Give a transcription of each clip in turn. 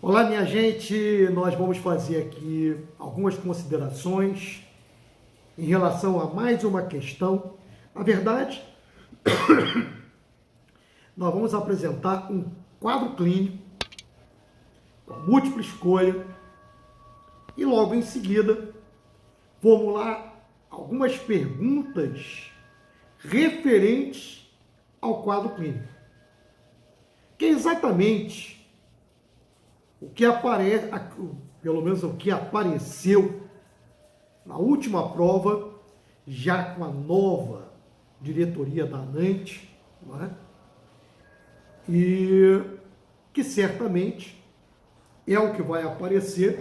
Olá, minha gente, nós vamos fazer aqui algumas considerações em relação a mais uma questão. Na verdade, nós vamos apresentar um quadro clínico com múltipla escolha e logo em seguida formular algumas perguntas referentes ao quadro clínico, que é exatamente o que aparece, pelo menos o que apareceu na última prova, já com a nova diretoria da ANANT, não é? E que certamente é o que vai aparecer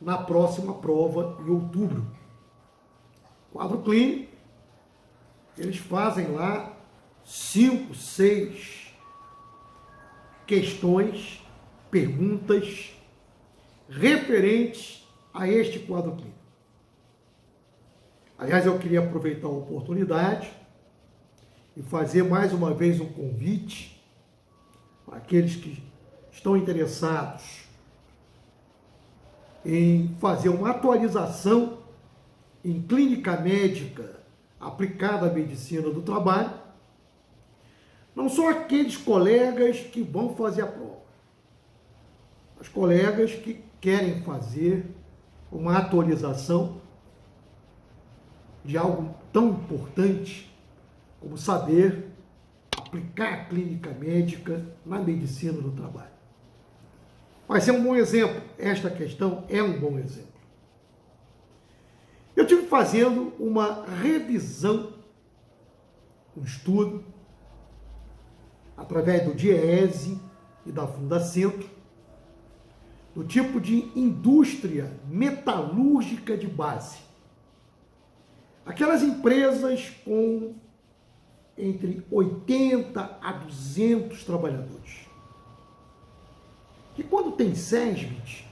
na próxima prova em outubro. Quadro clínico, eles fazem lá 5, 6 questões, perguntas referentes a este quadro clínico. Aliás, eu queria aproveitar a oportunidade e fazer mais uma vez um convite para aqueles que estão interessados em fazer uma atualização em clínica médica aplicada à medicina do trabalho. Não são aqueles colegas que vão fazer a prova, os colegas que querem fazer uma atualização de algo tão importante como saber aplicar a clínica médica na medicina do trabalho. Vai ser um bom exemplo. Esta questão é um bom exemplo. Eu estive fazendo uma revisão, um estudo, através do DIEESE e da Fundacentro, do tipo de indústria metalúrgica de base. Aquelas empresas com entre 80 a 200 trabalhadores. Que quando tem SESMIT,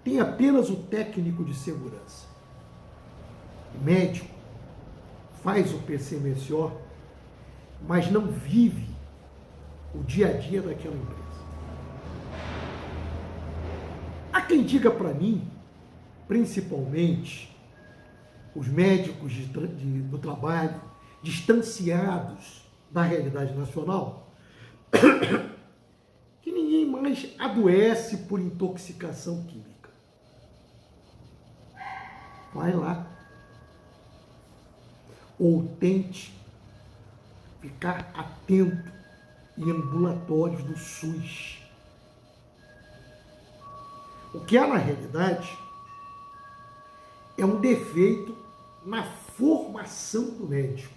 tem apenas o técnico de segurança. O médico faz o PCMSO, mas não vive o dia a dia daquela empresa. Há quem diga para mim, principalmente os médicos do trabalho, distanciados da realidade nacional, que ninguém mais adoece por intoxicação química. Vai lá. Ou tente ficar atento em ambulatórios do SUS. O que há na realidade é um defeito na formação do médico.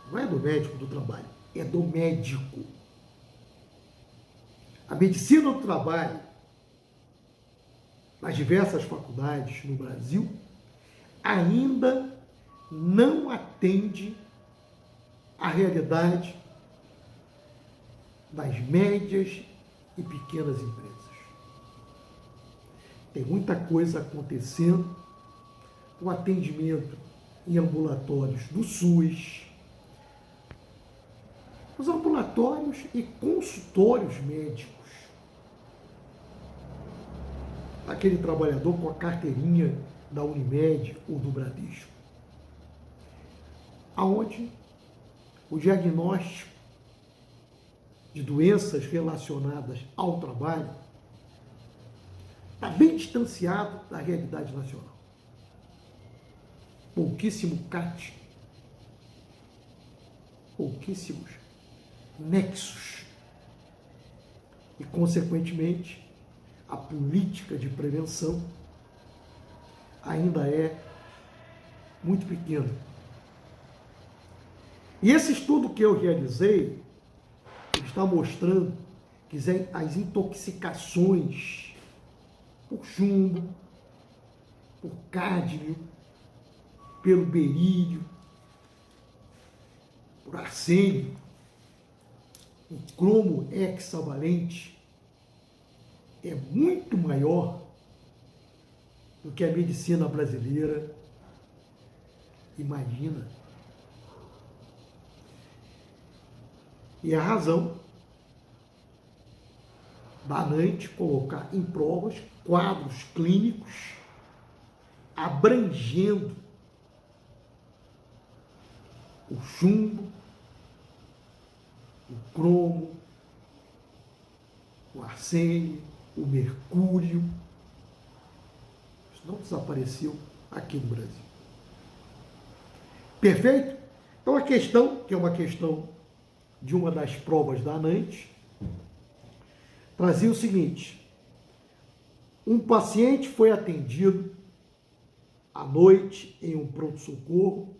Não é do médico do trabalho, é do médico. A medicina do trabalho, nas diversas faculdades no Brasil, ainda não atende à realidade das médias e pequenas empresas. Tem muita coisa acontecendo, o atendimento em ambulatórios do SUS, os ambulatórios e consultórios médicos. Aquele trabalhador com a carteirinha da Unimed ou do Bradesco, aonde o diagnóstico de doenças relacionadas ao trabalho está bem distanciado da realidade nacional. Pouquíssimo CAT, pouquíssimos nexos e, consequentemente, a política de prevenção ainda é muito pequena. E esse estudo que eu realizei está mostrando que as intoxicações por chumbo, por cádmio, pelo berílio, por arsênio, o cromo hexavalente é muito maior do que a medicina brasileira imagina. E a razão da ANANT colocar em provas quadros clínicos abrangendo o chumbo, o cromo, o arsênio, o mercúrio. Isso não desapareceu aqui no Brasil. Perfeito? Então a questão, que é uma questão de uma das provas da ANANT, trazia o seguinte: um paciente foi atendido à noite em um pronto-socorro,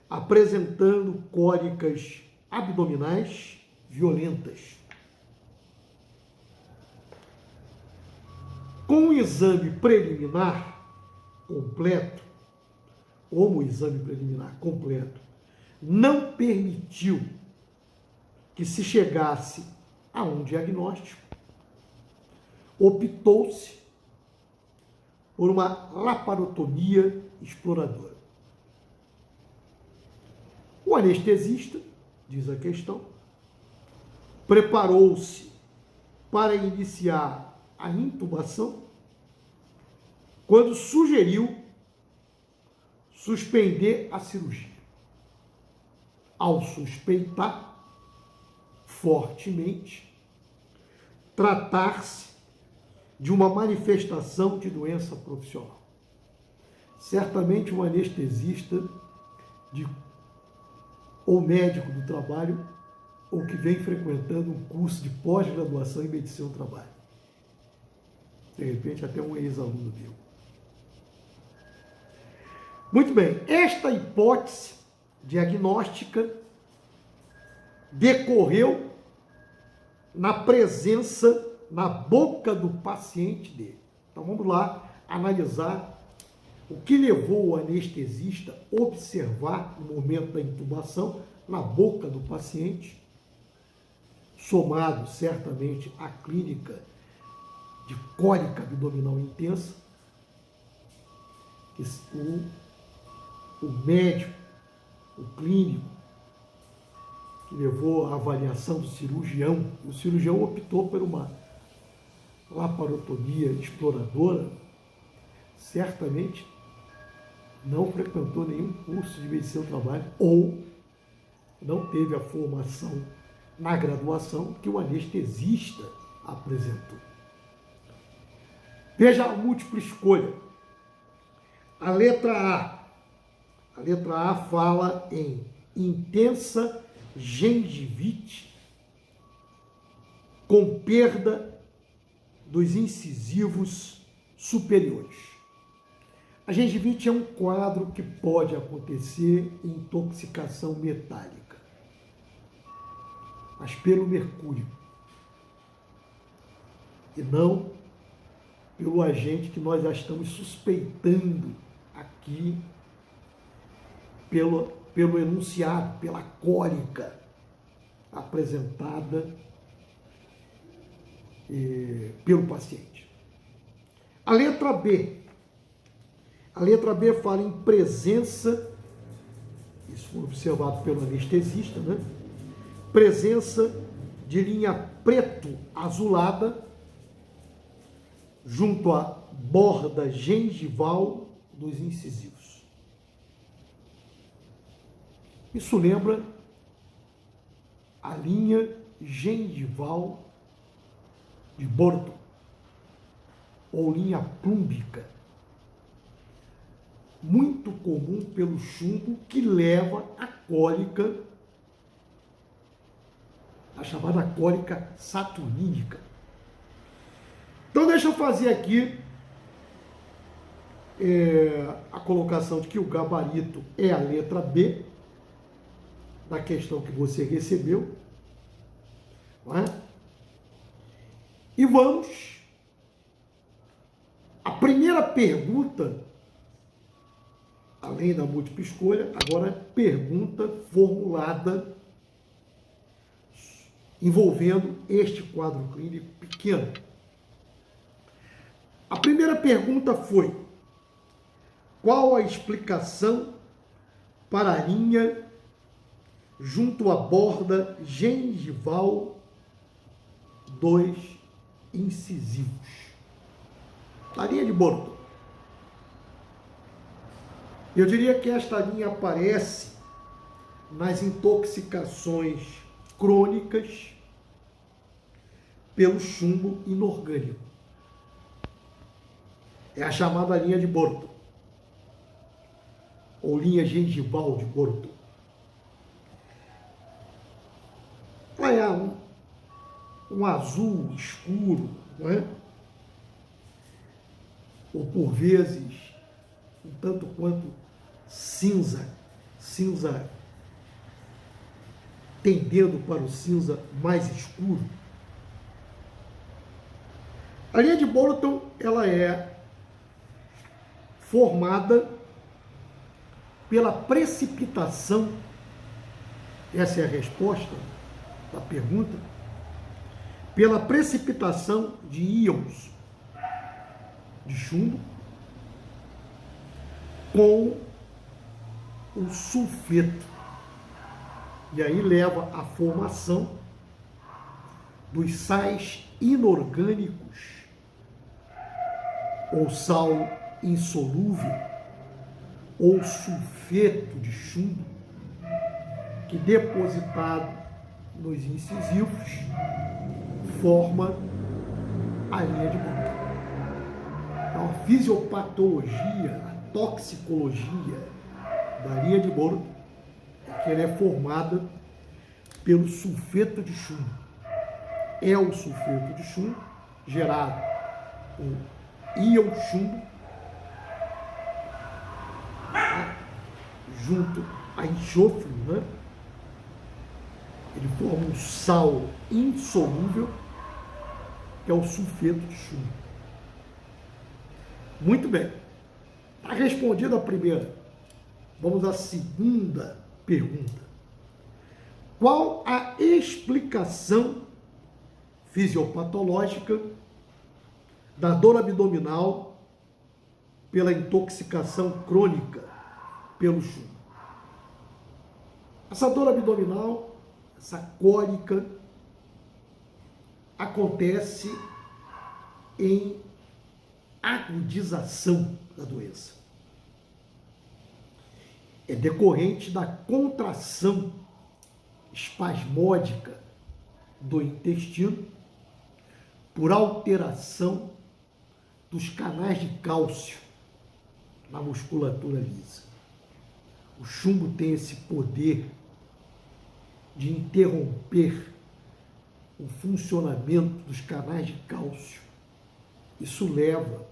apresentando cólicas abdominais violentas. Com o exame preliminar completo, como o exame preliminar completo não permitiu que se chegasse a um diagnóstico, optou-se por uma laparotomia exploradora. O anestesista, diz a questão, preparou-se para iniciar a intubação quando sugeriu suspender a cirurgia, ao suspeitar fortemente tratar-se de uma manifestação de doença profissional. Certamente um anestesista ou médico do trabalho, ou que vem frequentando um curso de pós-graduação em medicina do trabalho. De repente, até um ex-aluno meu. Muito bem, esta hipótese diagnóstica decorreu na presença na boca do paciente dele. Então vamos lá analisar o que levou o anestesista a observar no momento da intubação na boca do paciente, somado certamente à clínica de cólica abdominal intensa, que o médico, o clínico, que levou à avaliação do cirurgião, o cirurgião optou por uma laparotomia exploradora, certamente não frequentou nenhum curso de medicina do trabalho ou não teve a formação na graduação que o anestesista apresentou. Veja a múltipla escolha. A letra A. A letra A fala em intensa gengivite com perda dos incisivos superiores. A gengivite é um quadro que pode acontecer em intoxicação metálica, mas pelo mercúrio, e não pelo agente que nós já estamos suspeitando aqui, pelo enunciado, pela cólica apresentada pelo paciente. A letra B. A letra B fala em presença, isso foi observado pelo anestesista, né? Presença de linha preto-azulada junto à borda gengival dos incisivos. Isso lembra a linha gengival de Borto, ou linha plúmbica, muito comum pelo chumbo que leva à cólica, a chamada cólica saturnínica. Então deixa eu fazer aqui a colocação de que o gabarito é a letra B, da questão que você recebeu, não é? E vamos, a primeira pergunta, além da múltipla escolha, agora pergunta formulada envolvendo este quadro clínico pequeno. A primeira pergunta foi: qual a explicação para a linha junto à borda gengival dos incisivos. A linha de Boruto. Eu diria que esta linha aparece nas intoxicações crônicas pelo chumbo inorgânico. É a chamada linha de Boruto, ou linha gengival de Boruto. Ela é um azul escuro, não é? Ou por vezes um tanto quanto cinza tendendo para o cinza mais escuro. A linha de Boruto, ela é formada pela precipitação, essa é a resposta da pergunta, pela precipitação de íons de chumbo com o sulfeto. E aí leva à formação dos sais inorgânicos, ou sal insolúvel, ou sulfeto de chumbo, que depositado nos incisivos forma a linha de Boruto. Então, a fisiopatologia, a toxicologia da linha de Boruto é que ela é formada pelo sulfeto de chumbo. É o sulfeto de chumbo gerado o íon chumbo junto a enxofre, né? Ele forma um sal insolúvel, que é o sulfeto de chumbo. Muito bem. Está respondida a primeira. Vamos à segunda pergunta. Qual a explicação fisiopatológica da dor abdominal pela intoxicação crônica pelo chumbo? Essa dor abdominal, essa cólica, acontece em agudização da doença. É decorrente da contração espasmódica do intestino por alteração dos canais de cálcio na musculatura lisa. O chumbo tem esse poder de interromper o funcionamento dos canais de cálcio. Isso leva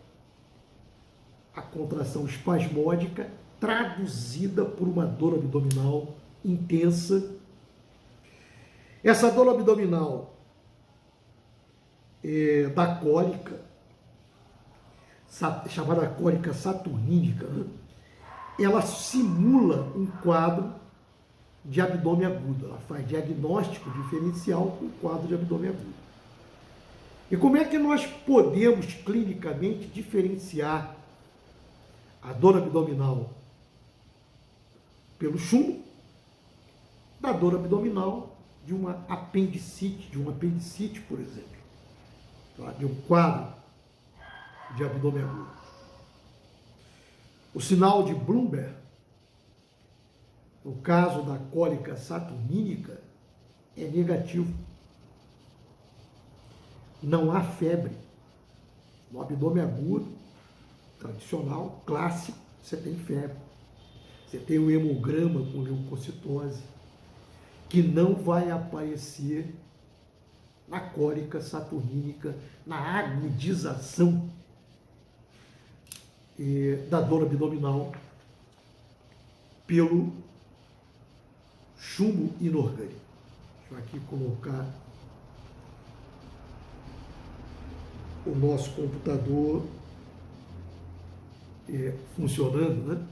à contração espasmódica, traduzida por uma dor abdominal intensa. Essa dor abdominal da cólica, chamada cólica saturnínica, né? Ela simula um quadro de abdômen agudo. Ela faz diagnóstico diferencial com o quadro de abdômen agudo. E como é que nós podemos clinicamente diferenciar a dor abdominal pelo chumbo da dor abdominal de uma apendicite, por exemplo, de um quadro de abdômen agudo? O sinal de Bloomberg, no caso da cólica saturnínica, é negativo. Não há febre. No abdômen agudo, tradicional, clássico, você tem febre. Você tem um hemograma com leucocitose, que não vai aparecer na cólica saturnínica, na agudização da dor abdominal pelo chumbo inorgânico. Deixa eu aqui colocar o nosso computador funcionando, né?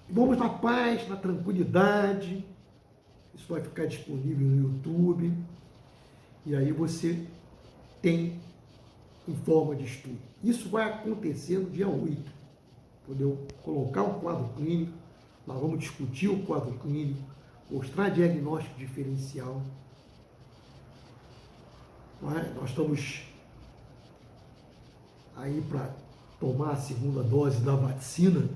Vamos na paz, na tranquilidade. Isso vai ficar disponível no YouTube. E aí você tem em forma de estudo. Isso vai acontecer no dia 8. Quando eu colocar um quadro clínico, nós vamos discutir o quadro clínico, mostrar diagnóstico diferencial. Nós estamos aí para tomar a segunda dose da vacina,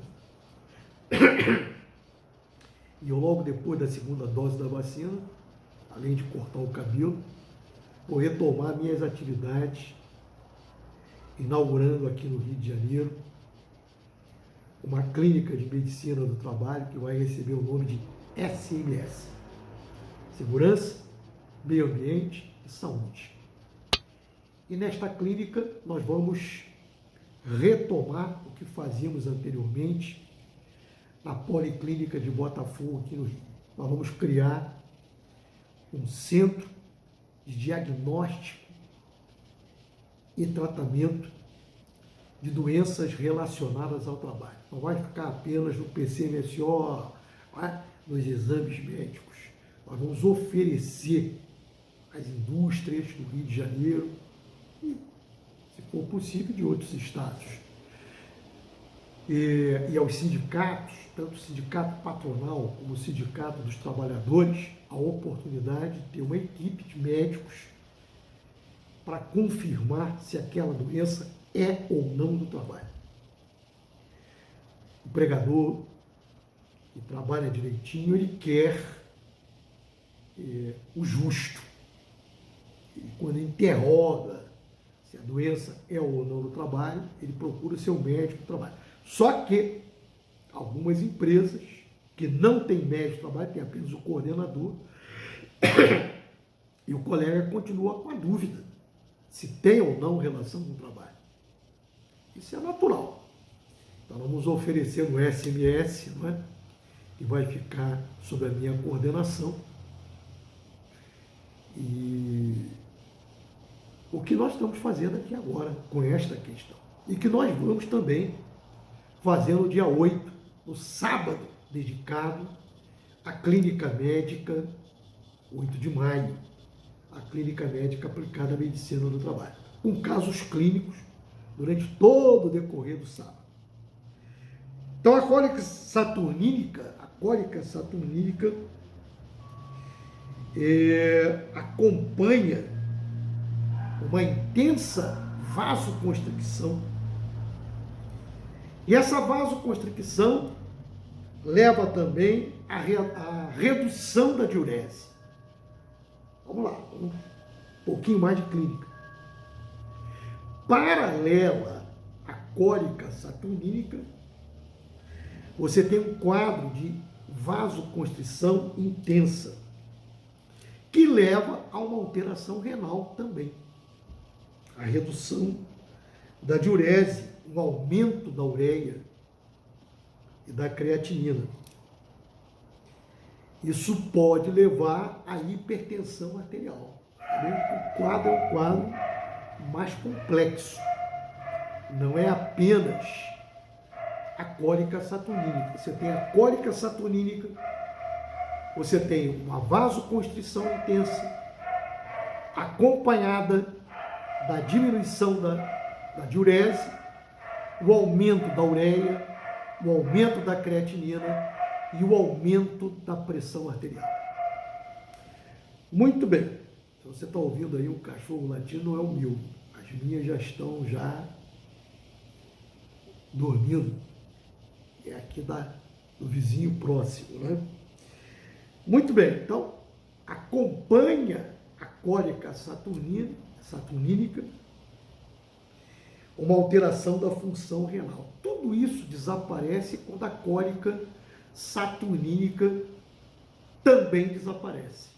e eu logo depois da segunda dose da vacina, além de cortar o cabelo, vou retomar minhas atividades, inaugurando aqui no Rio de Janeiro uma clínica de medicina do trabalho que vai receber o nome de SMS, Segurança, Meio Ambiente e Saúde. E nesta clínica nós vamos retomar o que fazíamos anteriormente na Policlínica de Botafogo, aqui no Rio. Nós vamos criar um centro de diagnóstico e tratamento de doenças relacionadas ao trabalho. Não vai ficar apenas no PCMSO, nos exames médicos. Nós vamos oferecer às indústrias do Rio de Janeiro e, se for possível, de outros estados. E aos sindicatos, tanto o sindicato patronal como o sindicato dos trabalhadores, a oportunidade de ter uma equipe de médicos para confirmar se aquela doença é ou não do trabalho. O empregador que trabalha direitinho, ele quer o justo. E quando interroga se a doença é ou não do trabalho, ele procura o seu médico do trabalho. Só que algumas empresas que não têm médico de trabalho, tem apenas o coordenador, e o colega continua com a dúvida se tem ou não relação com o trabalho. Isso é natural. Então, nós vamos oferecer no SMS, não é? Que vai ficar sob a minha coordenação. E o que nós estamos fazendo aqui agora com esta questão. E que nós vamos também fazer no dia 8, no sábado, dedicado à Clínica Médica, 8 de maio, a Clínica Médica Aplicada à Medicina do Trabalho, com casos clínicos durante todo o decorrer do sábado. Então, a cólica saturnínica acompanha uma intensa vasoconstricção. E essa vasoconstricção leva também à redução da diurese. Vamos lá, um pouquinho mais de clínica. Paralela à cólica saturnínica, você tem um quadro de vasoconstrição intensa, que leva a uma alteração renal também. A redução da diurese, um aumento da ureia e da creatinina. Isso pode levar à hipertensão arterial. O quadro é um quadro mais complexo. Não é apenas a cólica saturnínica. Você tem a cólica saturnínica, você tem uma vasoconstrição intensa, acompanhada da diminuição da diurese, o aumento da ureia, o aumento da creatinina e o aumento da pressão arterial. Muito bem. Se você está ouvindo aí um cachorro latindo, não é o meu. As minhas já estão dormindo. É aqui do vizinho próximo, né? Muito bem. Então, acompanha a cólica saturnínica uma alteração da função renal. Tudo isso desaparece quando a cólica saturnínica também desaparece.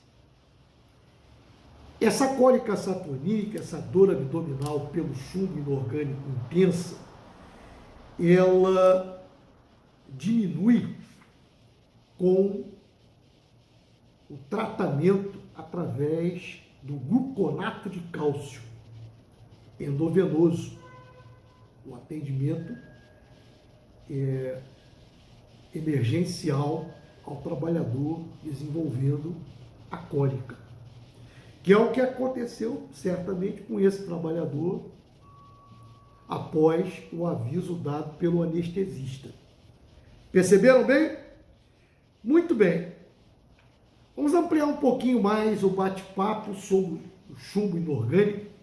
Essa cólica saturnínica, essa dor abdominal pelo chumbo inorgânico intensa, ela diminui com o tratamento através do gluconato de cálcio endovenoso, o atendimento emergencial ao trabalhador desenvolvendo a cólica, que é o que aconteceu certamente com esse trabalhador após o aviso dado pelo anestesista. Perceberam bem? Muito bem. Vamos ampliar um pouquinho mais o bate-papo sobre o chumbo inorgânico.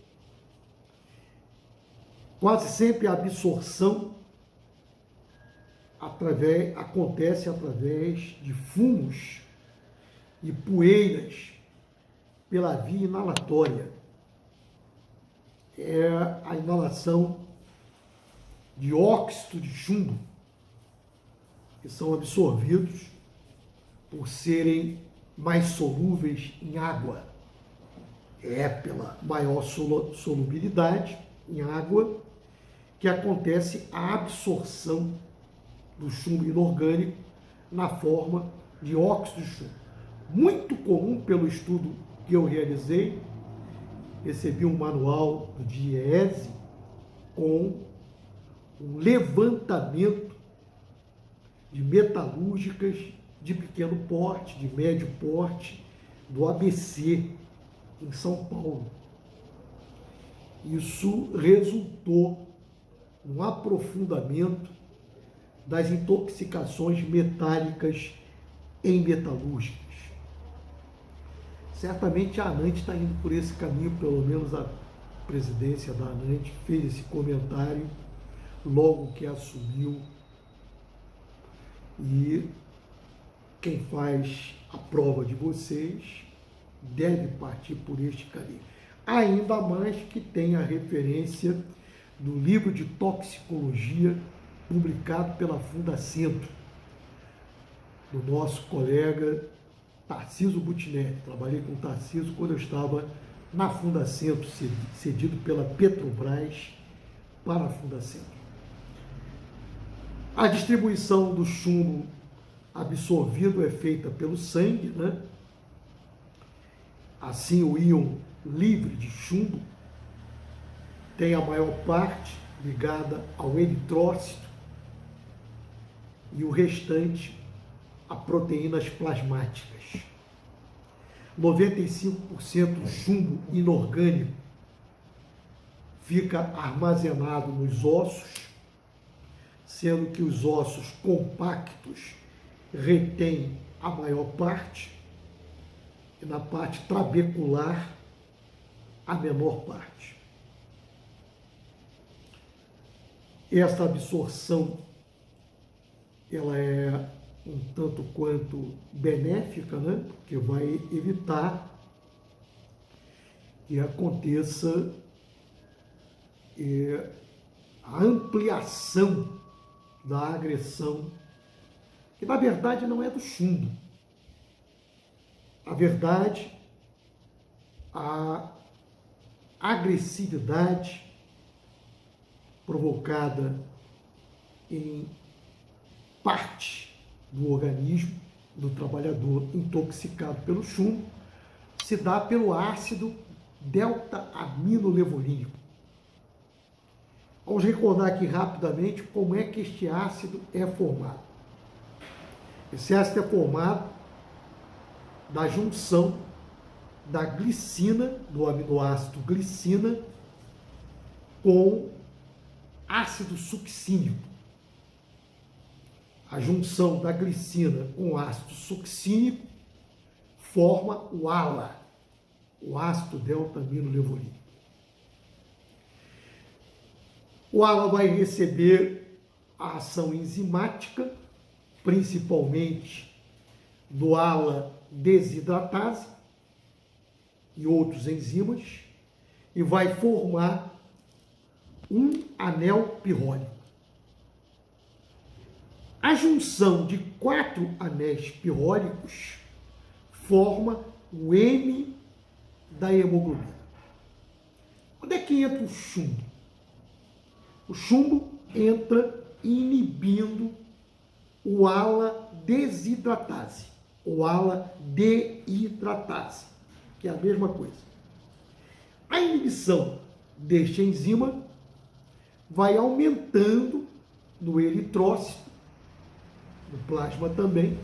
Quase sempre a absorção acontece através de fumos e poeiras pela via inalatória. É a inalação de óxido de chumbo, que são absorvidos por serem mais solúveis em água. É pela maior solubilidade em água que acontece a absorção do chumbo inorgânico na forma de óxido de chumbo. Muito comum pelo estudo que eu realizei, recebi um manual do DIEESE com um levantamento de metalúrgicas de pequeno porte, de médio porte, do ABC, em São Paulo. Isso resultou no aprofundamento das intoxicações metálicas em metalúrgicas. Certamente a ANANT está indo por esse caminho, pelo menos a presidência da ANANT fez esse comentário logo que assumiu, e quem faz a prova de vocês deve partir por este caminho. Ainda mais que tem a referência do livro de toxicologia publicado pela Fundacentro, do nosso colega Tarcísio Butinelli. Trabalhei com o Tarcísio quando eu estava na Fundacentro, cedido pela Petrobras para a Fundacentro. A distribuição do chumbo absorvido é feita pelo sangue, né? Assim, o íon livre de chumbo tem a maior parte ligada ao eritrócito e o restante a proteínas plasmáticas. 95% do chumbo inorgânico fica armazenado nos ossos, sendo que os ossos compactos retêm a maior parte e na parte trabecular a menor parte. Esta absorção ela é um tanto quanto benéfica, né? Porque vai evitar que aconteça a ampliação da agressão, que na verdade não é do chumbo. Na verdade, a agressividade provocada em parte do organismo do trabalhador intoxicado pelo chumbo se dá pelo ácido delta-aminolevolínico. Vamos recordar aqui rapidamente como é que este ácido é formado. Esse ácido é formado da junção da glicina, do aminoácido glicina, com ácido succínico. A junção da glicina com ácido succínico forma o ALA, o ácido delta-aminolevolínico. O ALA vai receber a ação enzimática, principalmente do ALA desidratase e outros enzimas, e vai formar um anel pirrônico. A junção de 4 anéis pirrônicos forma o M da hemoglobina. Onde é que entra o chumbo? O chumbo entra inibindo o ALA desidratase, ou ALA deidratase, que é a mesma coisa. A inibição deste enzima vai aumentando no eritrócito, no plasma também,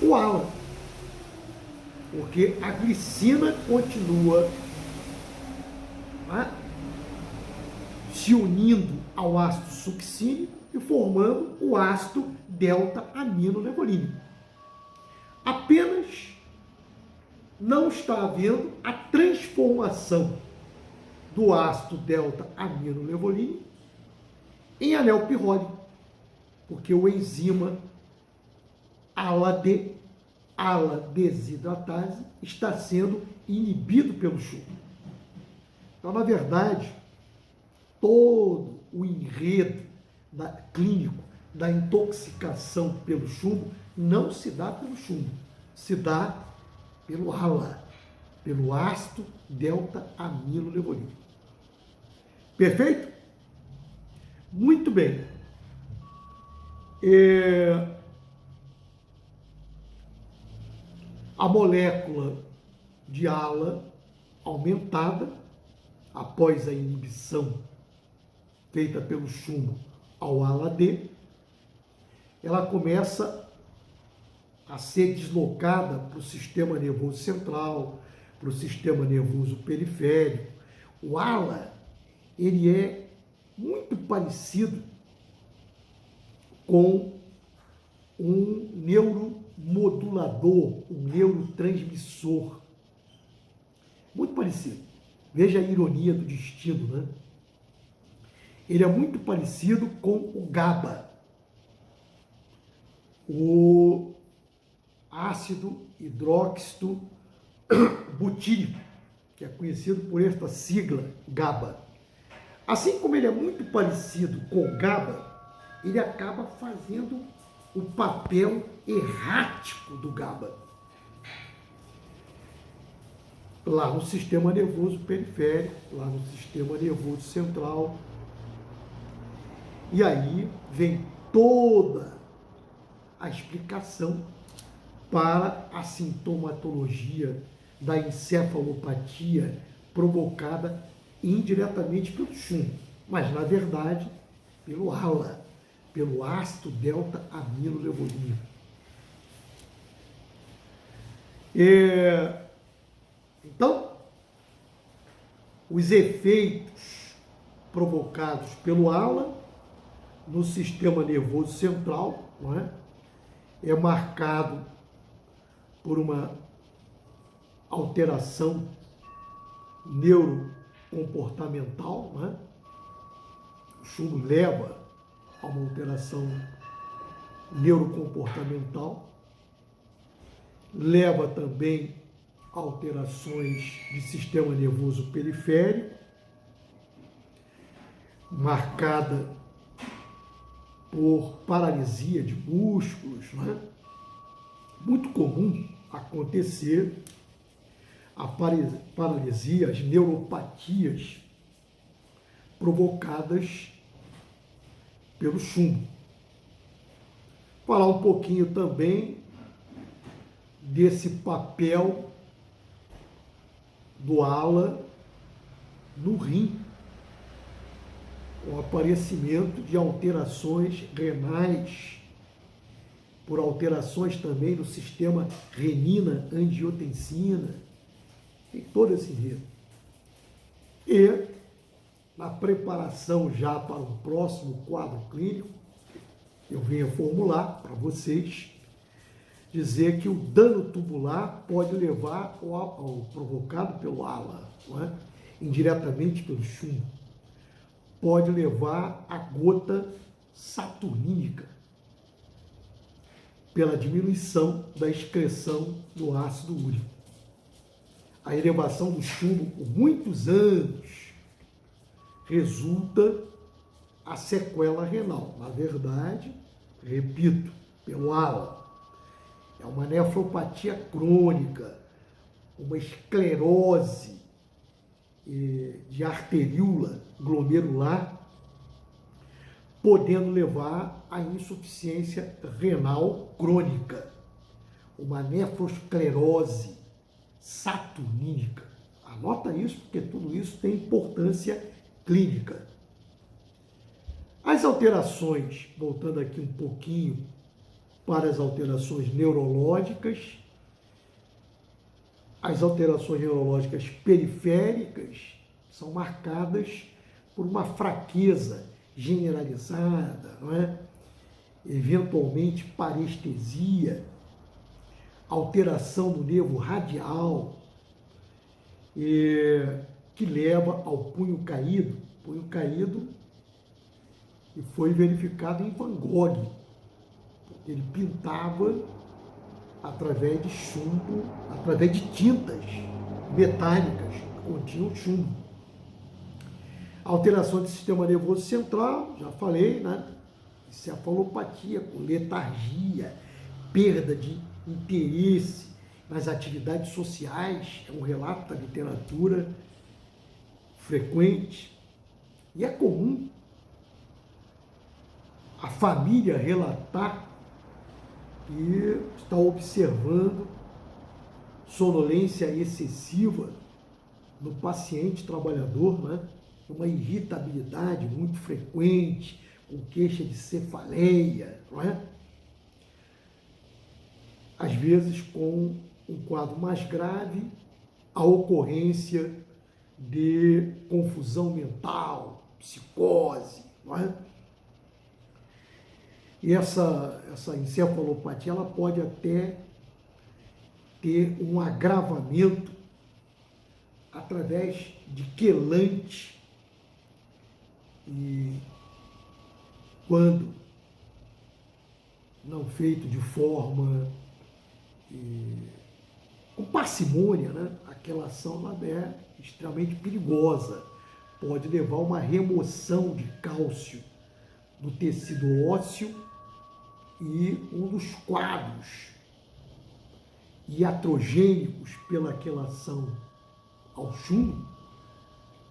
o ALA, porque a glicina continua se unindo ao ácido succínico e formando o ácido delta-aminolevolínico. Apenas não está havendo a transformação do ácido delta-aminolevolínico em anel pirrólico, porque o enzima ALA-D, ala-desidratase, está sendo inibido pelo chumbo. Então, na verdade, todo o enredo clínico da intoxicação pelo chumbo não se dá pelo chumbo, se dá pelo ALA, pelo ácido delta-aminolevolínico. Perfeito? Muito bem. A molécula de ALA aumentada após a inibição feita pelo chumbo ao ALA-D, ela começa a ser deslocada para o sistema nervoso central, para o sistema nervoso periférico. O ALA, ele é muito parecido com um neuromodulador, um neurotransmissor. Muito parecido. Veja a ironia do destino, né? Ele é muito parecido com o GABA, o ácido hidróxido butírico, que é conhecido por esta sigla GABA. Assim como ele é muito parecido com o GABA, ele acaba fazendo o papel errático do GABA lá no sistema nervoso periférico, lá no sistema nervoso central. E aí vem toda a explicação para a sintomatologia da encefalopatia provocada indiretamente pelo chumbo, mas na verdade pelo ALA, pelo ácido delta-aminolevolínico. Então, os efeitos provocados pelo ALA no sistema nervoso central, não é? É marcado por uma alteração neurocomportamental, não é? O chumbo leva a uma alteração neurocomportamental, leva também a alterações de sistema nervoso periférico, marcada por paralisia de músculos, não é? Muito comum acontecer a paralisia, as neuropatias provocadas pelo chumbo. Falar um pouquinho também desse papel do ALA no rim, o aparecimento de alterações renais, por alterações também no sistema renina-angiotensina, tem todo esse enredo. E na preparação já para um próximo quadro clínico, eu venho formular para vocês, dizer que o dano tubular pode levar ao provocado pelo ALA, não é? Indiretamente pelo chumbo, pode levar à gota saturnínica, pela diminuição da excreção do ácido úrico. A elevação do chumbo por muitos anos resulta a sequela renal. Na verdade, repito, pelo ALA. É uma nefropatia crônica, uma esclerose de arteríola glomerular, podendo levar à insuficiência renal crônica, uma nefrosclerose saturnínica. Anota isso, porque tudo isso tem importância clínica. As alterações, voltando aqui um pouquinho para as alterações neurológicas, as alterações neurológicas periféricas são marcadas por uma fraqueza generalizada, não é? Eventualmente parestesia, alteração do nervo radial, que que leva ao punho caído. Punho caído e foi verificado em Van Gogh. Ele pintava através de chumbo, através de tintas metálicas que continham chumbo. Alteração do sistema nervoso central, já falei, né? Encefalopatia, com letargia, perda de interesse nas atividades sociais, é um relato da literatura frequente. E é comum a família relatar que está observando sonolência excessiva no paciente trabalhador, né? Uma irritabilidade muito frequente, com queixa de cefaleia, não é? Às vezes com um quadro mais grave, a ocorrência de confusão mental, psicose, não é? E essa encefalopatia, ela pode até ter um agravamento através de quelante, e quando não feito de forma com parcimônia, né? A quelação ela é extremamente perigosa, pode levar a uma remoção de cálcio do tecido ósseo, e um dos quadros iatrogênicos pela quelação ao chumbo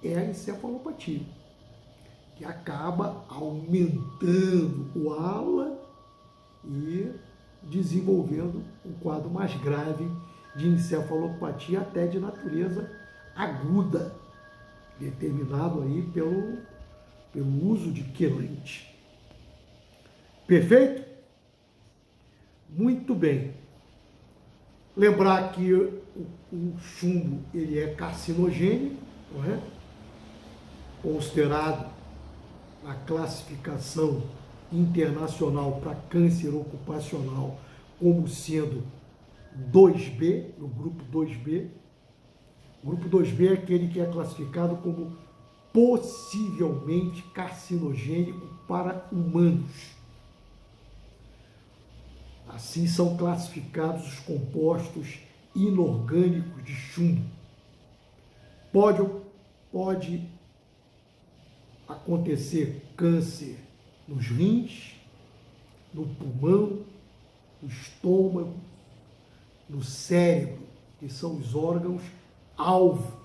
é a encefalopatia, que acaba aumentando o ala e desenvolvendo um quadro mais grave de encefalopatia, até de natureza aguda, determinado aí pelo uso de quelante. Perfeito? Muito bem. Lembrar que o chumbo ele é carcinogênico, não é? Considerado na classificação internacional para câncer ocupacional como sendo 2B, no grupo 2B. O grupo 2B é aquele que é classificado como possivelmente carcinogênico para humanos. Assim são classificados os compostos inorgânicos de chumbo. Pode acontecer câncer nos rins, no pulmão, no estômago, no cérebro, que são os órgãos alvo,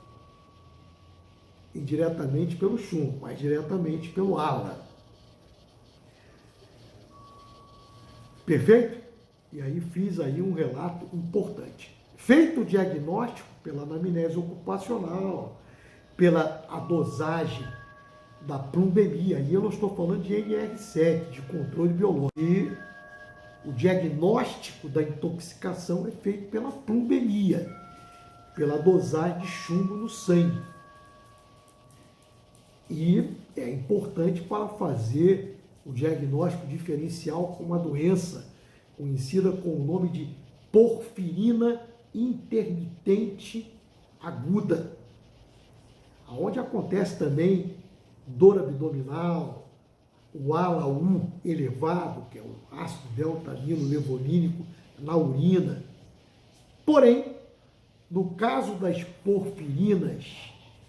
indiretamente pelo chumbo, mas diretamente pelo ala. Perfeito? E aí fiz aí um relato importante. Feito o diagnóstico pela anamnese ocupacional, pela a dosagem da plumbemia, aí eu não estou falando de NR7, de controle biológico. E o diagnóstico da intoxicação é feito pela plumbemia, pela dosagem de chumbo no sangue. E é importante para fazer o diagnóstico diferencial com uma doença conhecida com o nome de porfirina intermitente aguda, onde acontece também dor abdominal, o ALA-U elevado, que é o ácido delta-amino levolínico na urina. Porém, no caso das porfirinas,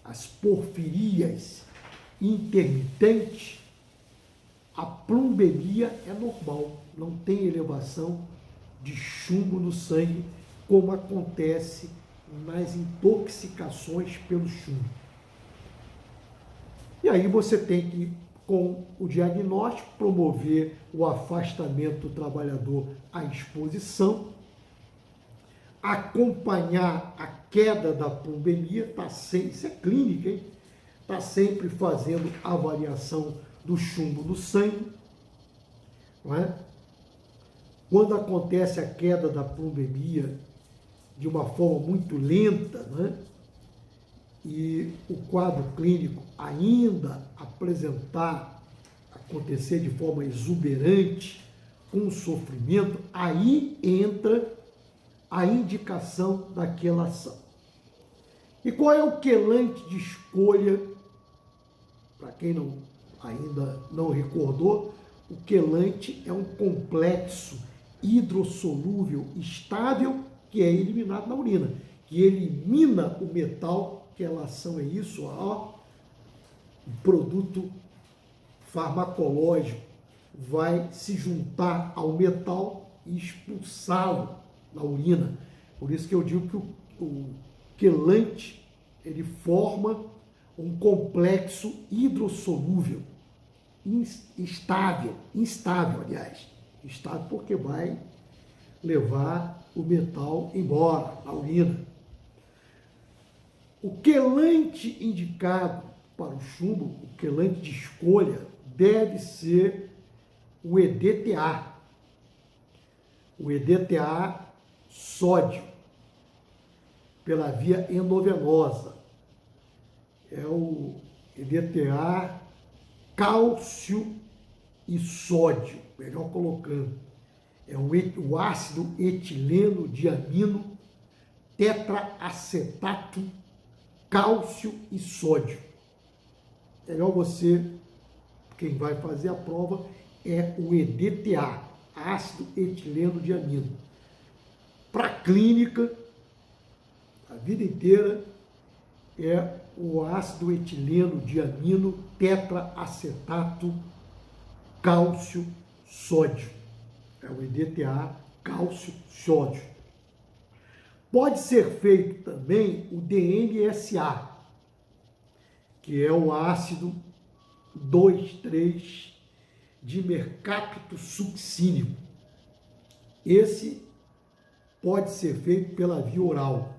as porfirias intermitentes, a plumbemia é normal, não tem elevação de chumbo no sangue, como acontece nas intoxicações pelo chumbo. E aí você tem que, com o diagnóstico, promover o afastamento do trabalhador à exposição, acompanhar a queda da plumbemia, isso é clínica, hein? Está sempre fazendo avaliação do chumbo no sangue, não é? Quando acontece a queda da plumbemia de uma forma muito lenta, não é? E o quadro clínico ainda acontecer de forma exuberante, com sofrimento, aí entra a indicação da quelação. E qual é o quelante de escolha? Para quem ainda não recordou, o quelante é um complexo hidrossolúvel estável que é eliminado na urina, que elimina o metal. Que relação é isso? Ó, o produto farmacológico vai se juntar ao metal e expulsá-lo na urina. Por isso que eu digo que o quelante ele forma um complexo hidrossolúvel instável, aliás, instável porque vai levar o metal embora na urina. O quelante indicado para o chumbo, o quelante de escolha, deve ser o EDTA. O EDTA sódio, pela via endovenosa. É o EDTA cálcio e sódio, melhor colocando. É o ácido etileno diamino tetraacetato, cálcio e sódio. Melhor você, quem vai fazer a prova, é o EDTA, ácido etileno diamino. Para clínica, a vida inteira, é o ácido etileno diamino tetraacetato cálcio sódio. É o EDTA cálcio sódio. Pode ser feito também o DMSA, que é o ácido 2,3 dimercapto succínico. Esse pode ser feito pela via oral,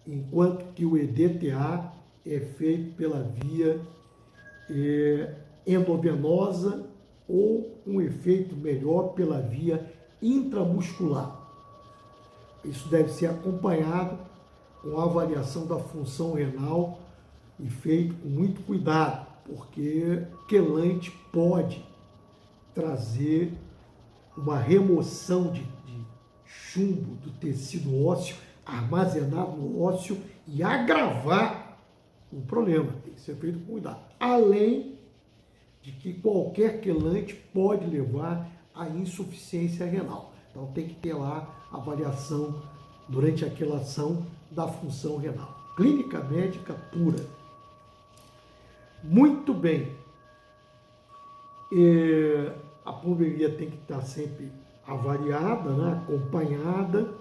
enquanto que o EDTA é feito pela via endovenosa ou um efeito melhor pela via intramuscular. Isso deve ser acompanhado com a avaliação da função renal e feito com muito cuidado, porque quelante pode trazer uma remoção de chumbo do tecido ósseo armazenado no ósseo e agravar o problema. Tem que ser feito com cuidado. Além de que qualquer quelante pode levar à insuficiência renal. Então tem que ter lá a avaliação durante a quelação da função renal. Clínica médica pura. Muito bem. A pulmonia tem que estar sempre avaliada, né? Acompanhada.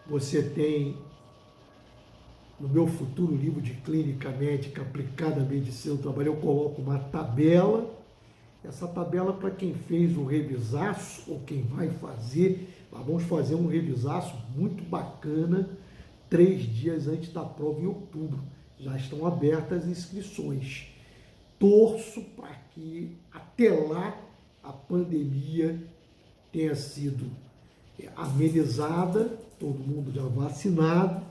Você tem, no meu futuro livro de clínica médica aplicada à medicina do trabalho, eu coloco uma tabela. Essa tabela, para quem fez o revisaço, ou quem vai fazer, nós vamos fazer um revisaço muito bacana, 3 dias antes da prova, em outubro. Já estão abertas as inscrições. Torço para que até lá a pandemia tenha sido amenizada, todo mundo já vacinado,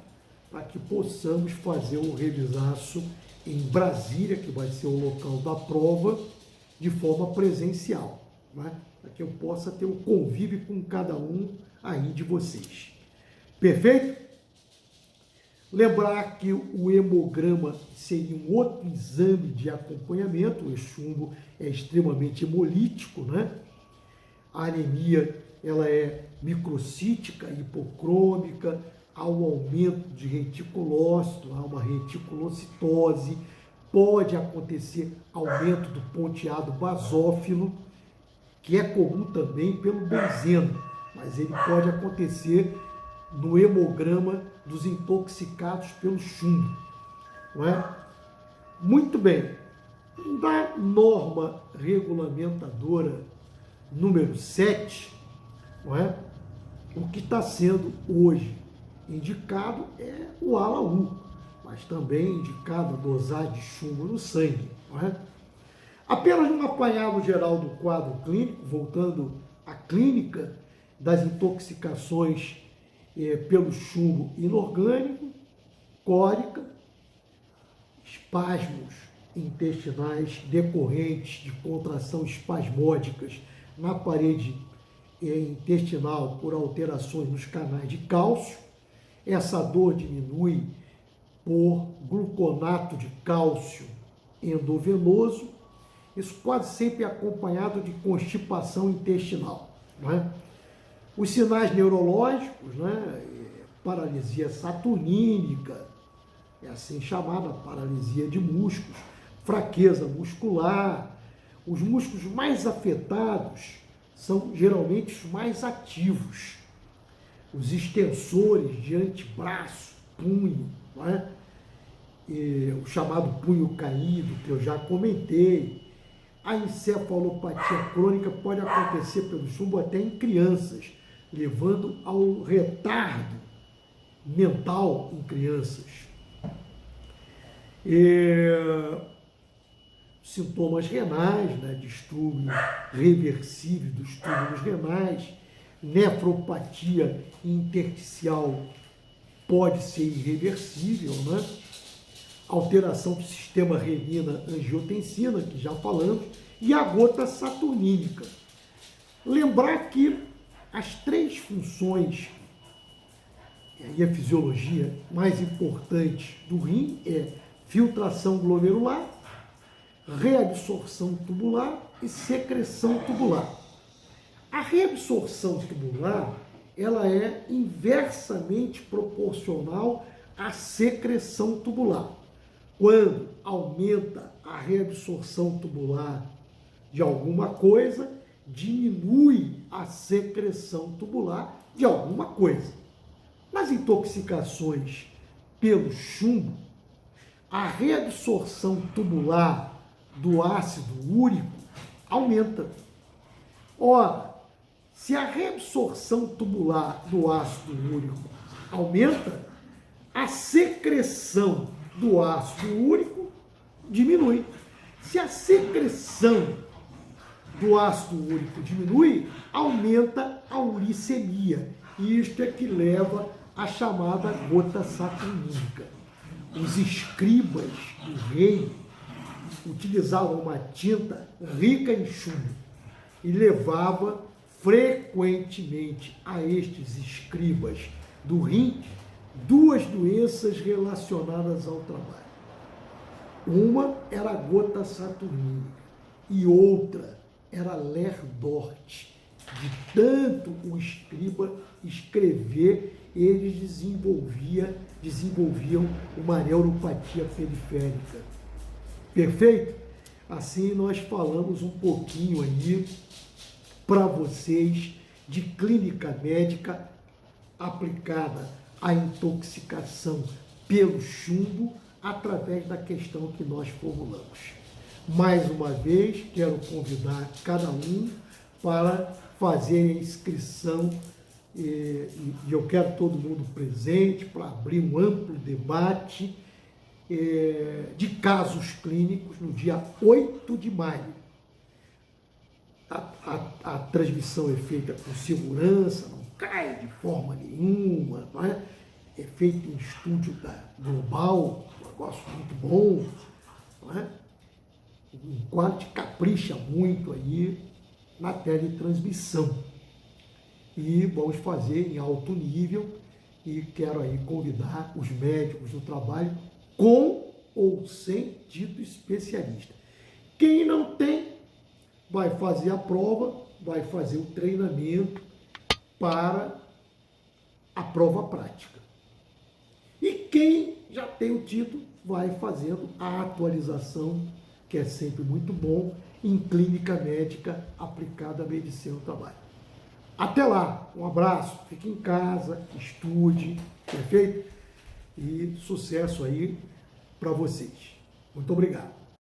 para que possamos fazer o revisaço em Brasília, que vai ser o local da prova, de forma presencial, né? Para que eu possa ter um convívio com cada um aí de vocês. Perfeito? Lembrar que o hemograma seria um outro exame de acompanhamento. O chumbo é extremamente hemolítico, né? A anemia, ela é microcítica, hipocrômica, há um aumento de reticulócito, há uma reticulocitose, pode acontecer aumento do ponteado basófilo, que é comum também pelo benzeno, mas ele pode acontecer no hemograma dos intoxicados pelo chumbo, não é? Muito bem. Da norma regulamentadora número 7, não é? O que está sendo hoje indicado é o ALA-U, mas também indicado a dosagem de chumbo no sangue, não é? Apenas um apanhado geral do quadro clínico, voltando à clínica das intoxicações pelo chumbo inorgânico, cólica, espasmos intestinais decorrentes de contração espasmódicas na parede intestinal por alterações nos canais de cálcio. Essa dor diminui por gluconato de cálcio endovenoso, isso quase sempre é acompanhado de constipação intestinal, não é? Os sinais neurológicos, né? Paralisia saturnínica, é assim chamada paralisia de músculos, fraqueza muscular. Os músculos mais afetados são geralmente os mais ativos. Os extensores de antebraço, punho, não é? O chamado punho caído, que eu já comentei. A encefalopatia crônica pode acontecer pelo chumbo até em crianças, levando ao retardo mental em crianças. Sintomas renais, né? Distúrbio reversível dos túbulos renais, nefropatia intersticial pode ser irreversível, né? Alteração do sistema renina-angiotensina, que já falamos, e a gota saturnínica. Lembrar que as três funções e a fisiologia mais importantes do rim é filtração glomerular, reabsorção tubular e secreção tubular. A reabsorção tubular, ela é inversamente proporcional à secreção tubular. Quando aumenta a reabsorção tubular de alguma coisa, diminui a secreção tubular de alguma coisa. Nas intoxicações pelo chumbo, a reabsorção tubular do ácido úrico aumenta. Ora, se a reabsorção tubular do ácido úrico aumenta, a secreção do ácido úrico diminui. Se a secreção do ácido úrico diminui, aumenta a uricemia. E isto é que leva à chamada gota saturnínica. Os escribas do rei utilizavam uma tinta rica em chumbo e levava frequentemente a estes escribas do rim duas doenças relacionadas ao trabalho. Uma era a gota saturnínica e outra era a Lerdort. De tanto o escriba escrever, eles desenvolviam uma neuropatia periférica. Perfeito? Assim nós falamos um pouquinho aí para vocês de clínica médica aplicada à intoxicação pelo chumbo através da questão que nós formulamos. Mais uma vez, quero convidar cada um para fazer a inscrição e eu quero todo mundo presente para abrir um amplo debate de casos clínicos no dia 8 de maio. A transmissão é feita com segurança, não cai de forma nenhuma, não é? É feito em estúdio global, um negócio muito bom, não é? O quadro capricha muito aí na teletransmissão. E vamos fazer em alto nível e quero aí convidar os médicos do trabalho com ou sem título especialista. Quem não tem, vai fazer a prova, vai fazer o treinamento para a prova prática. E quem já tem o título, vai fazendo a atualização, que é sempre muito bom, em clínica médica aplicada à medicina do trabalho. Até lá, um abraço, fique em casa, estude, perfeito? E sucesso aí para vocês. Muito obrigado.